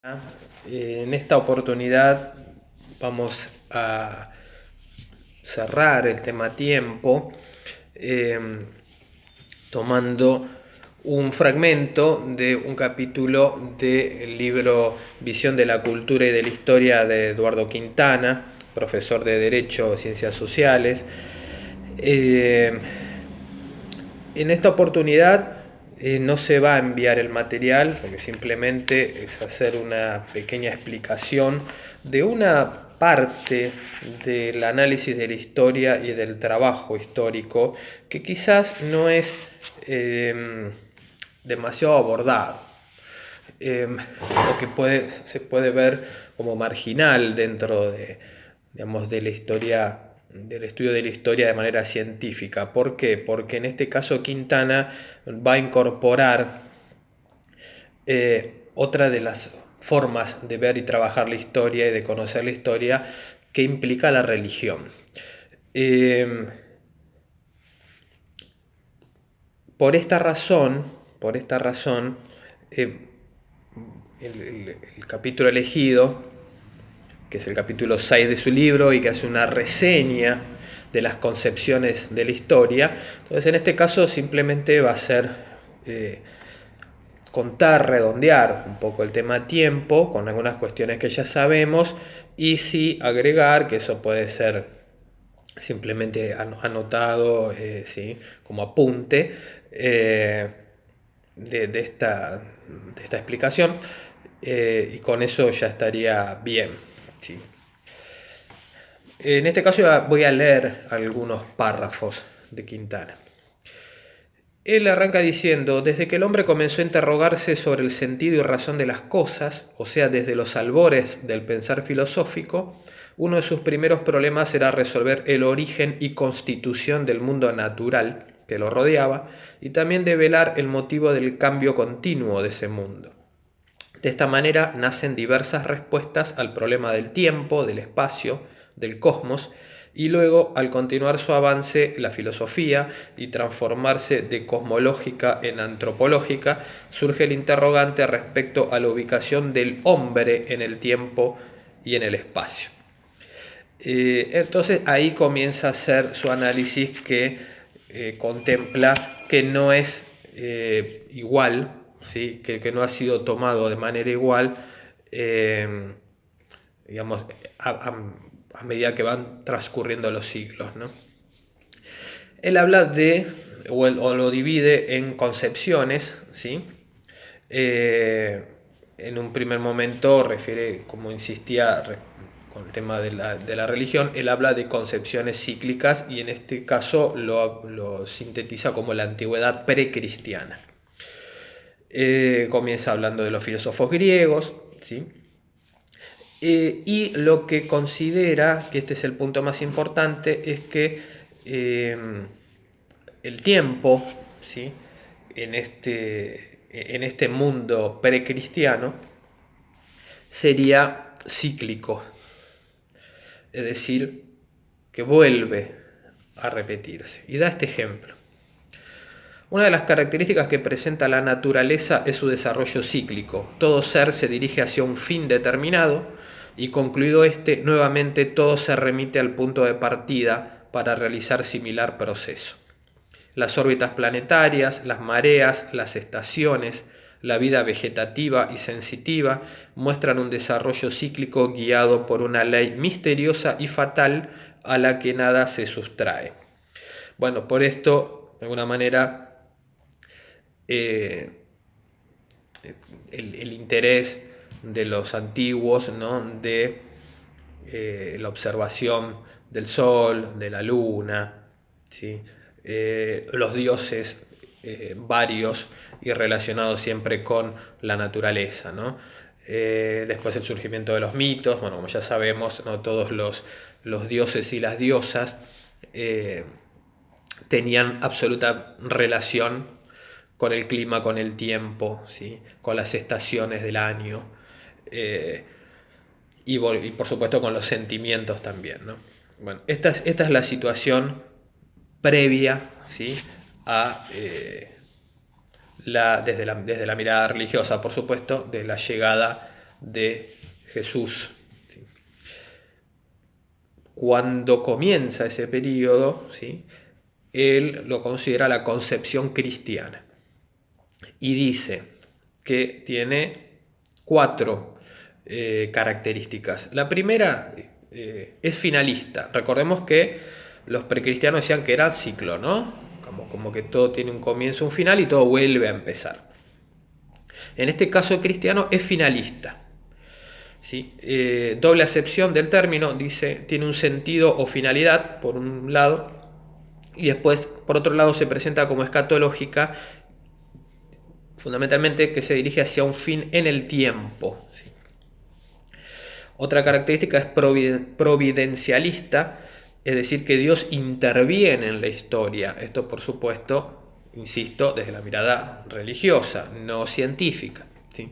En esta oportunidad vamos a cerrar el tema tiempo tomando un fragmento de un capítulo del libro Visión de la Cultura y de la Historia de Eduardo Quintana, profesor de Derecho y Ciencias Sociales. En esta oportunidad no se va a enviar el material, porque simplemente es hacer una pequeña explicación de una parte del análisis de la historia y del trabajo histórico que quizás no es demasiado abordado, o que se puede ver como marginal dentro de, digamos, de la historia, del estudio de la historia de manera científica. ¿Por qué? Porque en este caso Quintana va a incorporar otra de las formas de ver y trabajar la historia y de conocer la historia que implica la religión. Por esta razón, el capítulo elegido, que es el capítulo 6 de su libro y que hace una reseña de las concepciones de la historia. Entonces, en este caso simplemente va a ser contar, redondear un poco el tema tiempo con algunas cuestiones que ya sabemos y sí agregar, que eso puede ser simplemente anotado, ¿sí? Como apunte de esta explicación, y con eso ya estaría bien. ¿Sí? En este caso voy a leer algunos párrafos de Quintana. Él arranca diciendo: desde que el hombre comenzó a interrogarse sobre el sentido y razón de las cosas, o sea, desde los albores del pensar filosófico, uno de sus primeros problemas era resolver el origen y constitución del mundo natural que lo rodeaba y también develar el motivo del cambio continuo de ese mundo. De esta manera nacen diversas respuestas al problema del tiempo, del espacio, del cosmos, y luego, al continuar su avance, la filosofía, y transformarse de cosmológica en antropológica, surge el interrogante respecto a la ubicación del hombre en el tiempo y en el espacio. Entonces ahí comienza a hacer su análisis que contempla que no es igual, ¿sí? Que no ha sido tomado de manera igual, digamos, a medida que van transcurriendo los siglos, ¿no? Él habla de, o lo divide en concepciones, ¿sí? En un primer momento refiere, como insistía con el tema de la religión, él habla de concepciones cíclicas y en este caso lo sintetiza como la antigüedad precristiana. Comienza hablando de los filósofos griegos, ¿sí? Y lo que considera, que este es el punto más importante, es que el tiempo, ¿sí? en este mundo precristiano sería cíclico, es decir, que vuelve a repetirse. Y da este ejemplo. Una de las características que presenta la naturaleza es su desarrollo cíclico. Todo ser se dirige hacia un fin determinado y concluido este, nuevamente todo se remite al punto de partida para realizar similar proceso. Las órbitas planetarias, las mareas, las estaciones, la vida vegetativa y sensitiva muestran un desarrollo cíclico guiado por una ley misteriosa y fatal a la que nada se sustrae. Bueno, por esto, de alguna manera, el interés de los antiguos, ¿no? de la observación del sol, de la luna, ¿sí? Los dioses varios y relacionados siempre con la naturaleza, ¿no? Después el surgimiento de los mitos, bueno, como ya sabemos, ¿no? Todos los dioses y las diosas tenían absoluta relación con el clima, con el tiempo, ¿sí? Con las estaciones del año, y por supuesto con los sentimientos también, ¿no? Bueno, esta es la situación previa, ¿sí? a desde la mirada religiosa, por supuesto, de la llegada de Jesús. ¿Sí? Cuando comienza ese periodo, ¿sí?, él lo considera la concepción cristiana y dice que tiene 4 características. La primera es finalista. Recordemos que los precristianos decían que era ciclo, ¿no? Como que todo tiene un comienzo, un final y todo vuelve a empezar. En este caso el cristiano es finalista. ¿Sí? Doble acepción del término, dice, tiene un sentido o finalidad, por un lado, y después, por otro lado, se presenta como escatológica, fundamentalmente que se dirige hacia un fin en el tiempo. ¿Sí? Otra característica es providencialista, es decir, que Dios interviene en la historia. Esto, por supuesto, insisto, desde la mirada religiosa, no científica. ¿Sí?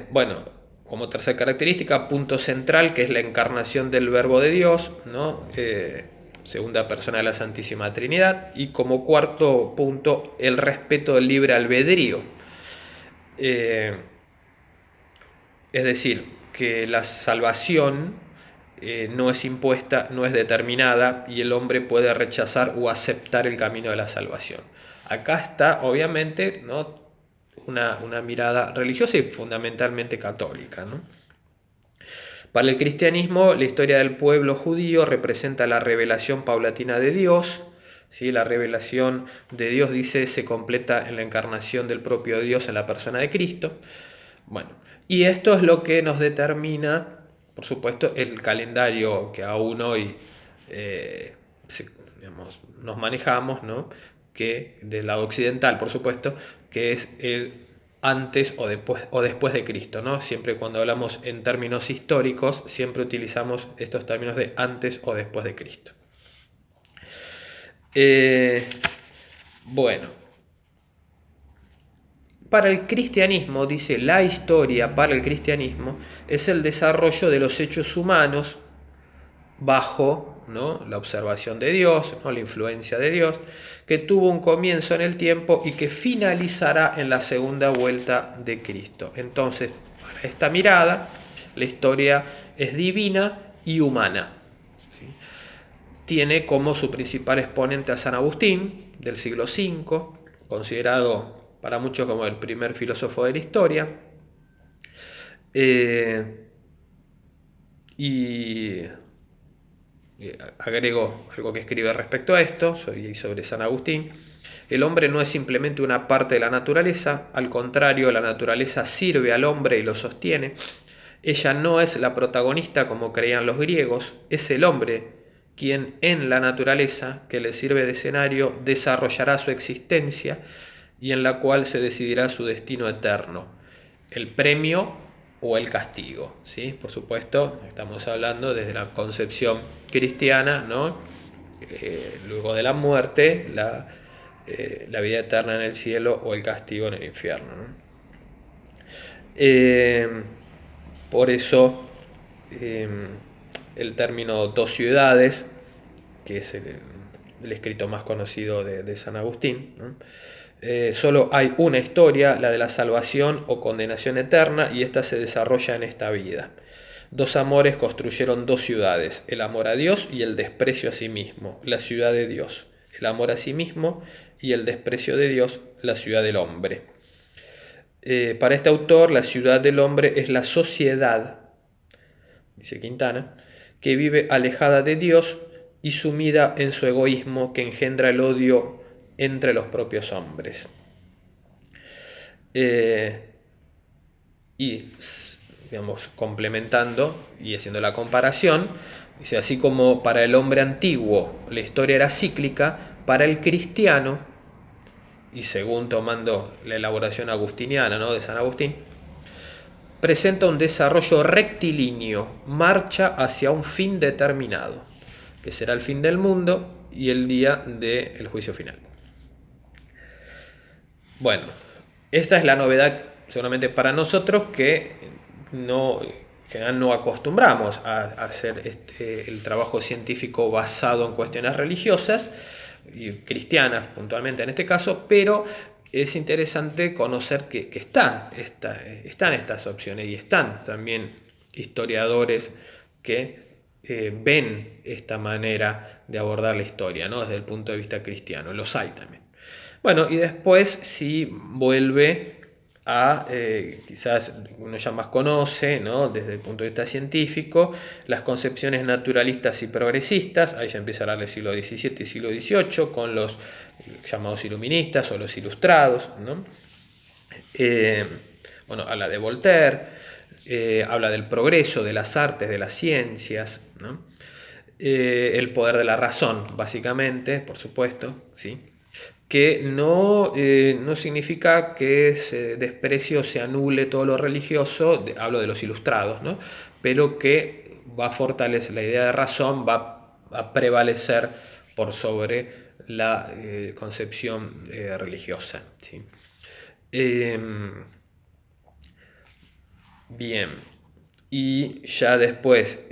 Bueno, como tercera característica, punto central, que es la encarnación del Verbo de Dios, ¿no? Segunda persona de la Santísima Trinidad. Y como cuarto punto, el respeto del libre albedrío. Es decir, que la salvación no es impuesta, no es determinada y el hombre puede rechazar o aceptar el camino de la salvación. Acá está, obviamente, ¿no?, una mirada religiosa y fundamentalmente católica, ¿no? Para el cristianismo, la historia del pueblo judío representa la revelación paulatina de Dios. ¿Sí? La revelación de Dios, dice, se completa en la encarnación del propio Dios en la persona de Cristo. Bueno, y esto es lo que nos determina, por supuesto, el calendario que aún hoy nos manejamos, ¿no?, que del lado occidental, por supuesto, que es el antes o después de Cristo, ¿no? Siempre cuando hablamos en términos históricos, siempre utilizamos estos términos de antes o después de Cristo. Bueno, para el cristianismo, dice, la historia para el cristianismo es el desarrollo de los hechos humanos bajo, ¿no?, la observación de Dios, ¿no?, la influencia de Dios, que tuvo un comienzo en el tiempo y que finalizará en la segunda vuelta de Cristo. Entonces, para esta mirada, la historia es divina y humana. ¿Sí? Tiene como su principal exponente a San Agustín, del siglo V, considerado para muchos como el primer filósofo de la historia. Y agrego algo que escribe respecto a esto, sobre San Agustín. El hombre no es simplemente una parte de la naturaleza, al contrario, la naturaleza sirve al hombre y lo sostiene. Ella no es la protagonista como creían los griegos, es el hombre quien en la naturaleza, que le sirve de escenario, desarrollará su existencia y en la cual se decidirá su destino eterno, el premio o el castigo. ¿Sí? Por supuesto, estamos hablando desde la concepción cristiana, ¿no? Luego de la muerte, la vida eterna en el cielo o el castigo en el infierno, ¿no? Por eso el término dos ciudades, que es el escrito más conocido de San Agustín, ¿no? Solo hay una historia, la de la salvación o condenación eterna, y esta se desarrolla en esta vida. Dos amores construyeron dos ciudades, el amor a Dios y el desprecio a sí mismo, la ciudad de Dios, el amor a sí mismo y el desprecio de Dios, la ciudad del hombre. Para este autor, la ciudad del hombre es la sociedad, dice Quintana, que vive alejada de Dios y sumida en su egoísmo que engendra el odio entre los propios hombres. Y, digamos, complementando y haciendo la comparación, dice, así como para el hombre antiguo la historia era cíclica, para el cristiano, y según tomando la elaboración agustiniana, ¿no?, de San Agustín, presenta un desarrollo rectilíneo, marcha hacia un fin determinado, que será el fin del mundo y el día del juicio final. Bueno, esta es la novedad seguramente para nosotros, que en general no acostumbramos a hacer el trabajo científico basado en cuestiones religiosas y cristianas puntualmente en este caso, pero es interesante conocer que están estas opciones y están también historiadores que ven esta manera de abordar la historia, ¿no? Desde el punto de vista cristiano, los hay también. Bueno, y después sí vuelve a, quizás uno ya más conoce, ¿no? Desde el punto de vista científico, las concepciones naturalistas y progresistas. Ahí ya empieza a hablar del siglo XVII y siglo XVIII con los llamados iluministas o los ilustrados, ¿no? Bueno, habla de Voltaire, habla del progreso, de las artes, de las ciencias, ¿no? El poder de la razón, básicamente, por supuesto, ¿sí? Que no significa que se desprecio o se anule todo lo religioso, hablo de los ilustrados, ¿no? Pero que va a fortalecer la idea de razón, va a prevalecer por sobre la concepción religiosa, ¿sí? Bien, y ya después,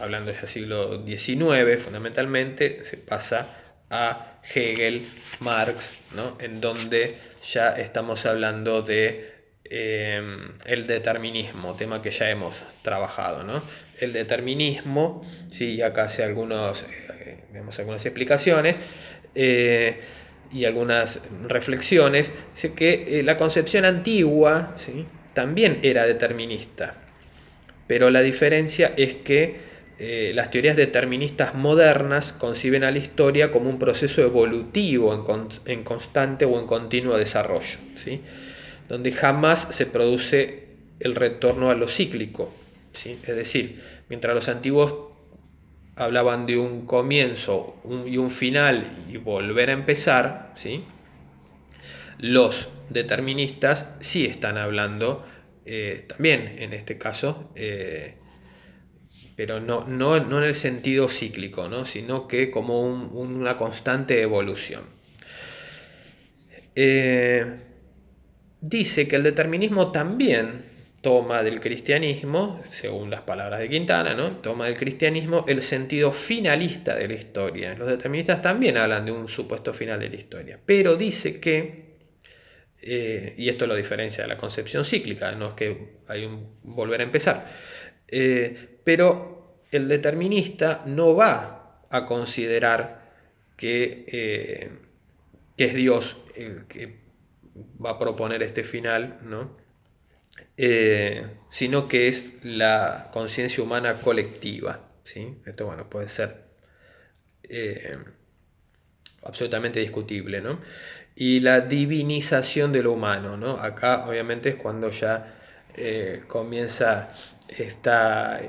hablando ya siglo XIX, fundamentalmente, se pasa a Hegel, Marx, ¿no? En donde ya estamos hablando de el determinismo, tema que ya hemos trabajado, ¿no? El determinismo, sí, acá hace vemos algunas explicaciones y algunas reflexiones, dice que la concepción antigua, ¿sí? También era determinista, pero la diferencia es que las teorías deterministas modernas conciben a la historia como un proceso evolutivo en constante o en continuo desarrollo, ¿sí? Donde jamás se produce el retorno a lo cíclico, ¿sí? Es decir, mientras los antiguos hablaban de un comienzo y un final y volver a empezar, ¿sí? Los deterministas sí están hablando también en este caso, pero no en el sentido cíclico, ¿no? Sino que como una constante evolución. Dice que el determinismo también toma del cristianismo, según las palabras de Quintana, ¿no? Toma del cristianismo el sentido finalista de la historia. Los deterministas también hablan de un supuesto final de la historia, pero dice que, y esto lo diferencia de la concepción cíclica, no es que hay un volver a empezar, pero el determinista no va a considerar que es Dios el que va a proponer este final, ¿no? Sino que es la conciencia humana colectiva, ¿sí? Esto, bueno, puede ser eh, absolutamente discutible, ¿no? Y la divinización de lo humano, ¿no? Acá obviamente es cuando ya comienza esta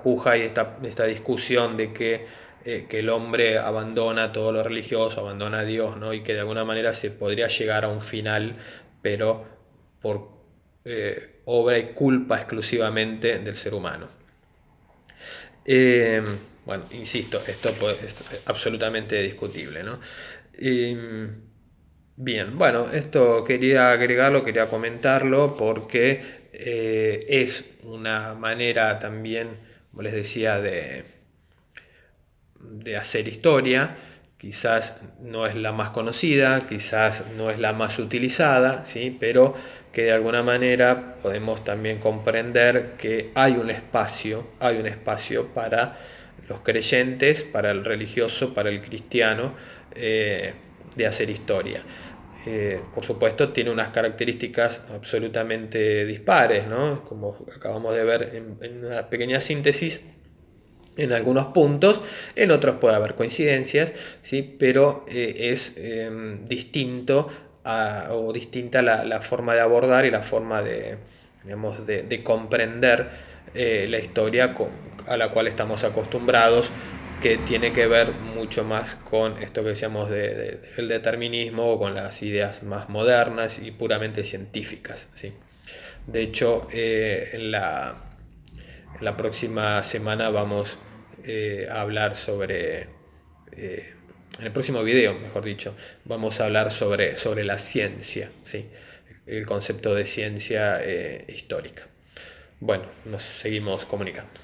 puja y esta discusión de que el hombre abandona todo lo religioso, abandona a Dios, ¿no? Y que de alguna manera se podría llegar a un final, pero por obra y culpa exclusivamente del ser humano. Eh, bueno, insisto, esto es absolutamente discutible, ¿no? Bien, bueno, esto quería agregarlo, quería comentarlo porque es una manera también, como les decía, de hacer historia. Quizás no es la más conocida, quizás no es la más utilizada, ¿sí? Pero que de alguna manera podemos también comprender que hay un espacio para los creyentes, para el religioso, para el cristiano, de hacer historia. Por supuesto, tiene unas características absolutamente dispares, ¿no? Como acabamos de ver en una pequeña síntesis en algunos puntos, en otros puede haber coincidencias, ¿sí? Pero es distinto o distinta la forma de abordar y la forma digamos, de comprender la historia a la cual estamos acostumbrados, que tiene que ver mucho más con esto que decíamos del determinismo o con las ideas más modernas y puramente científicas, ¿sí? De hecho, en la próxima semana vamos a hablar sobre, en el próximo video, mejor dicho, vamos a hablar sobre la ciencia, ¿sí? El concepto de ciencia histórica. Bueno, nos seguimos comunicando.